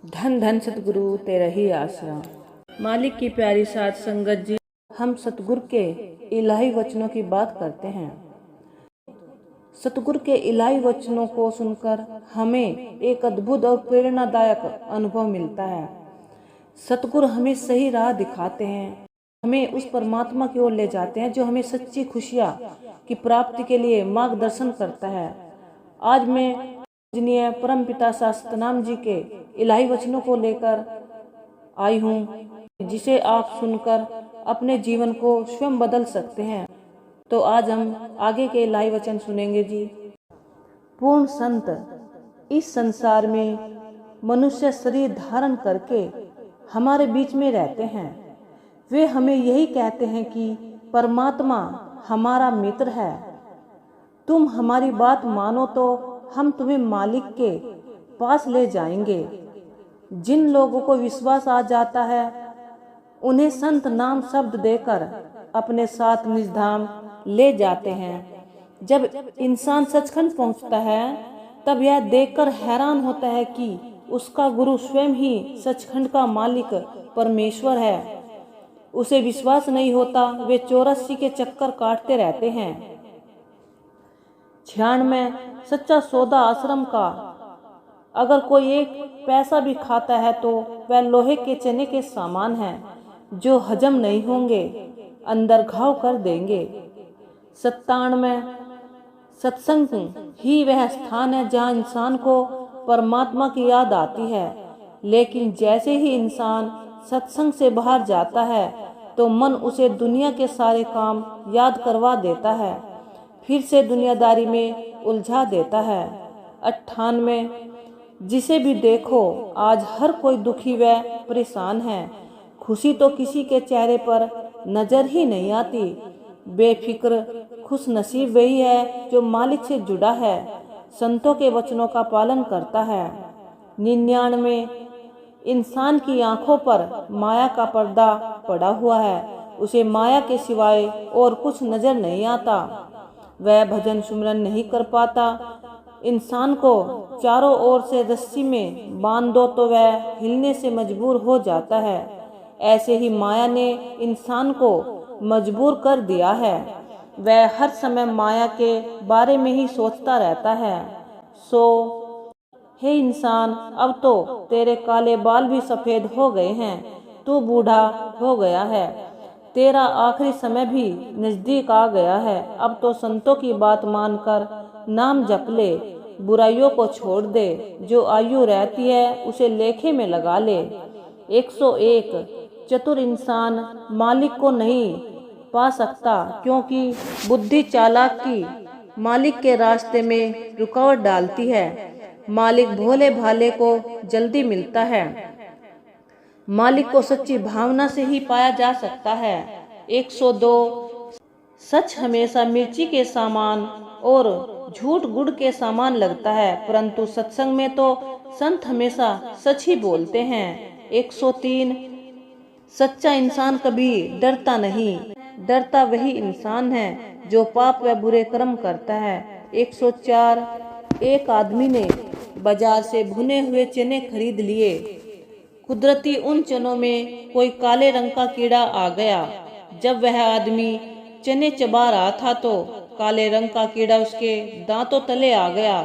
धन धन सतगुरु तेरा ही आसरा। मालिक की प्यारी साथ संगत जी, हम सतगुरु के इलाही वचनों की बात करते हैं। सतगुरु के इलाही वचनों को सुनकर हमें एक अद्भुत और प्रेरणादायक अनुभव मिलता है। सतगुरु हमें सही राह दिखाते हैं, हमें उस परमात्मा की ओर ले जाते हैं जो हमें सच्ची खुशियाँ की प्राप्ति के लिए मार्गदर्शन करता है। आज मैं पूजनीय परम पिता सतनाम जी के इलाही वचनों को लेकर आई हूँ, जिसे आप सुनकर अपने जीवन को स्वयं बदल सकते हैं। तो आज हम आगे के इलाही वचन सुनेंगे जी। पूर्ण संत इस संसार में मनुष्य शरीर धारण करके हमारे बीच में रहते हैं। वे हमें यही कहते हैं कि परमात्मा हमारा मित्र है, तुम हमारी बात मानो तो हम तुम्हें मालिक के पास ले जाएंगे। जिन लोगों को विश्वास आ जाता है उन्हें संत नाम शब्द देकर अपने साथ निज धाम ले जाते हैं। जब इंसान सचखंड पहुंचता है तब यह देखकर हैरान होता है कि उसका गुरु स्वयं ही सचखंड का मालिक परमेश्वर है। उसे विश्वास नहीं होता, वे 84 के चक्कर काटते रहते हैं। 96 सच्चा सौदा आश्रम का अगर कोई एक पैसा भी खाता है तो वह लोहे के चने के सामान है जो हजम नहीं होंगे, अंदर घाव कर देंगे। 97 सत्संग ही वह स्थान है जहाँ इंसान को परमात्मा की याद आती है। लेकिन जैसे ही इंसान सत्संग से बाहर जाता है तो मन उसे दुनिया के सारे काम याद करवा देता है, फिर से दुनियादारी में उलझा देता है। 98 जिसे भी देखो आज हर कोई दुखी व परेशान है। खुशी तो किसी के चेहरे पर नजर ही नहीं आती। बेफिक्र खुश नसीब वही है जो मालिक से जुड़ा है, संतों के वचनों का पालन करता है। 99 इंसान की आंखों पर माया का पर्दा पड़ा हुआ है, उसे माया के सिवाय और कुछ नजर नहीं आता। वह भजन सुमरन नहीं कर पाता। इंसान को चारों ओर से रस्सी में बांध दो तो वह हिलने से मजबूर हो जाता है। ऐसे ही माया ने इंसान को मजबूर कर दिया है। वह हर समय माया के बारे में ही सोचता रहता है। सो हे इंसान, अब तो तेरे काले बाल भी सफेद हो गए हैं, तू बूढ़ा हो गया है, तेरा आखिरी समय भी नजदीक आ गया है। अब तो संतों की बात मानकर नाम जप ले, बुराइयों को छोड़ दे, जो आयु रहती है उसे लेखे में लगा ले। 101 चतुर इंसान मालिक को नहीं पा सकता, क्योंकि बुद्धि चालाक की मालिक के रास्ते में रुकावट डालती है। मालिक भोले भाले को जल्दी मिलता है। मालिक को सच्ची भावना से ही पाया जा सकता है। 102 सच हमेशा मिर्ची के सामान और झूठ गुड़ के सामान लगता है, परंतु सत्संग में तो संत हमेशा सच ही बोलते हैं। 103 सच्चा इंसान कभी डरता नहीं, डरता वही इंसान है जो पाप व बुरे कर्म करता है। 104 एक आदमी ने बाजार से भुने हुए चने खरीद लिए। कुदरती उन चनों में कोई काले रंग का कीड़ा आ गया। जब वह आदमी चने चबा रहा था तो काले रंग का कीड़ा उसके दांतों तले आ गया।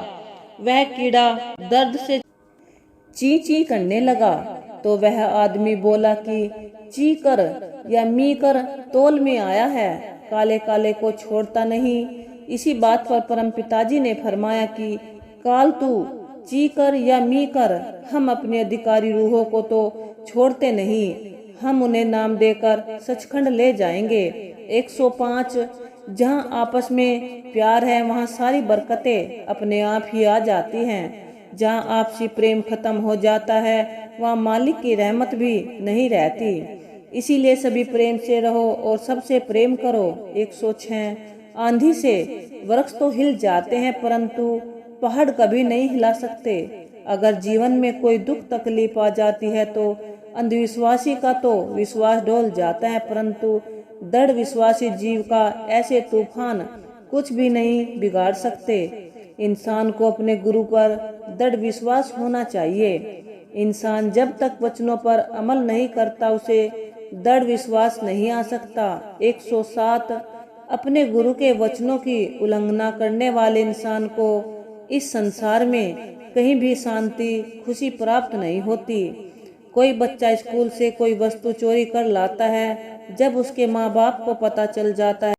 वह कीड़ा दर्द से ची ची करने लगा तो वह आदमी बोला कि ची कर या मी कर, तोल में आया है, काले काले को छोड़ता नहीं। इसी बात पर परम पिताजी ने फरमाया कि काल तू ची कर या मी कर, हम अपने अधिकारी रूहों को तो छोड़ते नहीं, हम उन्हें नाम देकर सचखंड ले जाएंगे। 105 जहाँ आपस में प्यार है वहाँ सारी बरकतें अपने आप ही आ जाती हैं। जहाँ आपसी प्रेम खत्म हो जाता है वहाँ मालिक की रहमत भी नहीं रहती। इसीलिए सभी प्रेम से रहो और सबसे प्रेम करो। 106 आंधी से वृक्ष तो हिल जाते हैं परंतु पहाड़ कभी नहीं हिला सकते। अगर जीवन में कोई दुख तकलीफ आ जाती है तो अंधविश्वासी का तो विश्वास डोल जाता है, परंतु दृढ़ विश्वासी जीव का ऐसे तूफान कुछ भी नहीं बिगाड़ सकते। इंसान को अपने गुरु पर दृढ़ विश्वास होना चाहिए। इंसान जब तक वचनों पर अमल नहीं करता उसे दृढ़ विश्वास नहीं आ सकता। 107 अपने गुरु के वचनों की उल्लंघना करने वाले इंसान को इस संसार में कहीं भी शांति खुशी प्राप्त नहीं होती। कोई बच्चा स्कूल से कोई वस्तु चोरी कर लाता है, जब उसके माँ बाप को पता चल जाता है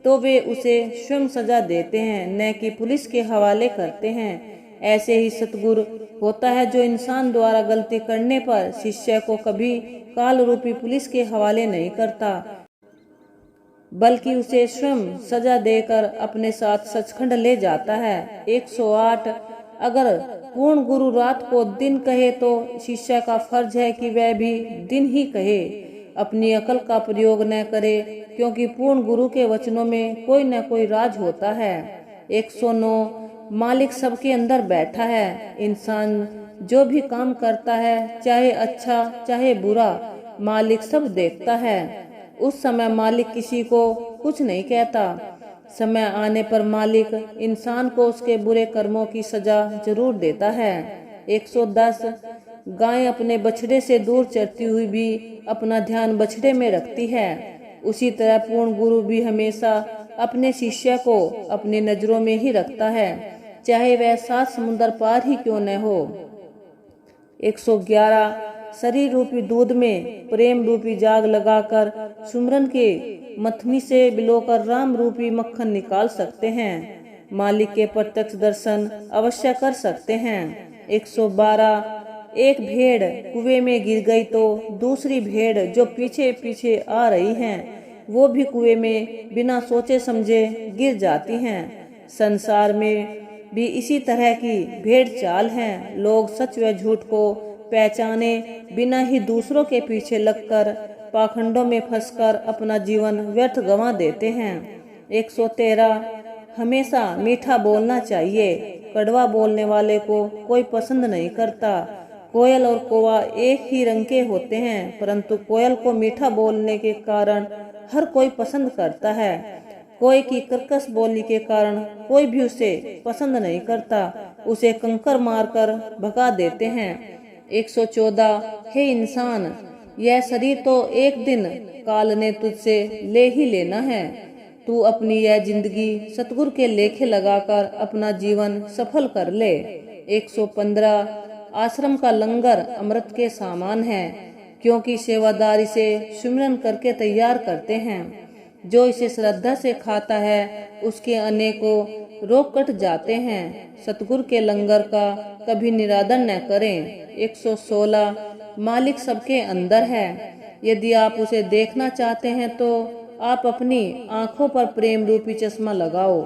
तो वे उसे स्वयं सजा देते हैं, न कि पुलिस के हवाले करते हैं। ऐसे ही सतगुरु होता है जो इंसान द्वारा गलती करने पर शिष्य को कभी काल रूपी पुलिस के हवाले नहीं करता, बल्कि उसे स्वयं सजा देकर अपने साथ सचखंड ले जाता है। 108 अगर पूर्ण गुरु रात को दिन कहे तो शिष्य का फर्ज है कि वह भी दिन ही कहे, अपनी अकल का प्रयोग न करे, क्योंकि पूर्ण गुरु के वचनों में कोई न कोई राज होता है। 109 मालिक सबके अंदर बैठा है। इंसान जो भी काम करता है, चाहे अच्छा चाहे बुरा, मालिक सब देखता है। उस समय मालिक किसी को कुछ नहीं कहता। समय आने पर मालिक इंसान को उसके बुरे कर्मों की सजा जरूर देता है। 110 गाय अपने बछड़े से दूर चरती हुई भी अपना ध्यान बछड़े में रखती है, उसी तरह पूर्ण गुरु भी हमेशा अपने शिष्य को अपनी नजरों में ही रखता है, चाहे वह 7 समुद्र पार ही क्यों न हो। 111 शरीर रूपी दूध में प्रेम रूपी जाग लगाकर सुमरन के मथनी से बिलोकर राम रूपी मक्खन निकाल सकते हैं। मालिक के प्रत्यक्ष दर्शन अवश्य कर सकते हैं। 112 एक भेड़ कुएं में गिर गई तो दूसरी भेड़ जो पीछे पीछे आ रही हैं वो भी कुएं में बिना सोचे समझे गिर जाती हैं। संसार में भी इसी तरह की भेड़ चाल है। लोग सच व झूठ को पहचाने बिना ही दूसरों के पीछे लगकर पाखंडों में फंसकर अपना जीवन व्यर्थ गंवा देते हैं। 113 हमेशा मीठा बोलना चाहिए। कड़वा बोलने वाले को कोई पसंद नहीं करता। कोयल और कौवा एक ही रंग के होते हैं, परंतु कोयल को मीठा बोलने के कारण हर कोई पसंद करता है। कोई की कर्कश बोली के कारण कोई भी उसे पसंद नहीं करता, उसे कंकर मारकर भगा देते हैं। 114 हे इंसान, यह शरीर तो एक दिन काल ने तुझसे ले ही लेना है। तू अपनी यह जिंदगी सतगुरु के लेखे लगाकर अपना जीवन सफल कर ले। 115 आश्रम का लंगर अमृत के सामान है, क्योंकि सेवादारी से सुमिरन करके तैयार करते हैं। जो इसे श्रद्धा से खाता है उसके अनेकों रोग कट जाते हैं। सतगुरु के लंगर का कभी निरादर न करें। 116 मालिक सबके अंदर है। यदि आप उसे देखना चाहते हैं तो आप अपनी आंखों पर प्रेम रूपी चश्मा लगाओ।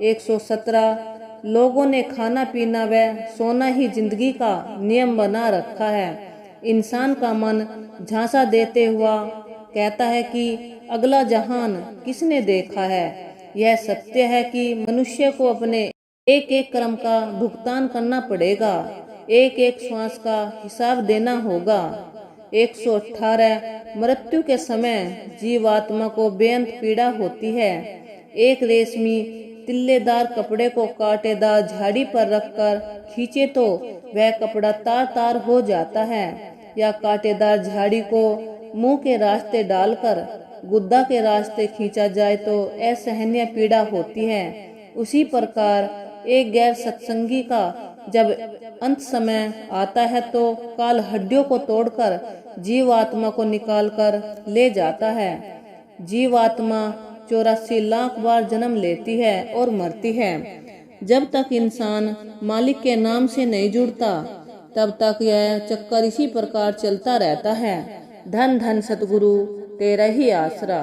117 लोगों ने खाना पीना व सोना ही जिंदगी का नियम बना रखा है। इंसान का मन झांसा देते हुआ कहता है कि अगला जहान किसने देखा है। यह सत्य है कि मनुष्य को अपने एक एक कर्म का भुगतान करना पड़ेगा, एक एक श्वास का हिसाब देना होगा। 118 मृत्यु के समय जीवात्मा को बेअंत पीड़ा होती है। एक रेशमी तिल्लेदार कपड़े को कांटेदार झाड़ी पर रखकर खींचे तो वह कपड़ा तार तार हो जाता है, या कांटेदार झाड़ी को मुंह के रास्ते डालकर गुद्दा के रास्ते खींचा जाए तो असहनीय पीड़ा होती है। उसी प्रकार एक गैर सत्संगी का जब अंत समय आता है तो काल हड्डियों को तोड़कर जीवात्मा को निकालकर ले जाता है। जीवात्मा 84 लाख बार जन्म लेती है और मरती है। जब तक इंसान मालिक के नाम से नहीं जुड़ता तब तक यह चक्कर इसी प्रकार चलता रहता है। धन धन सतगुरु तेरा ही आसरा।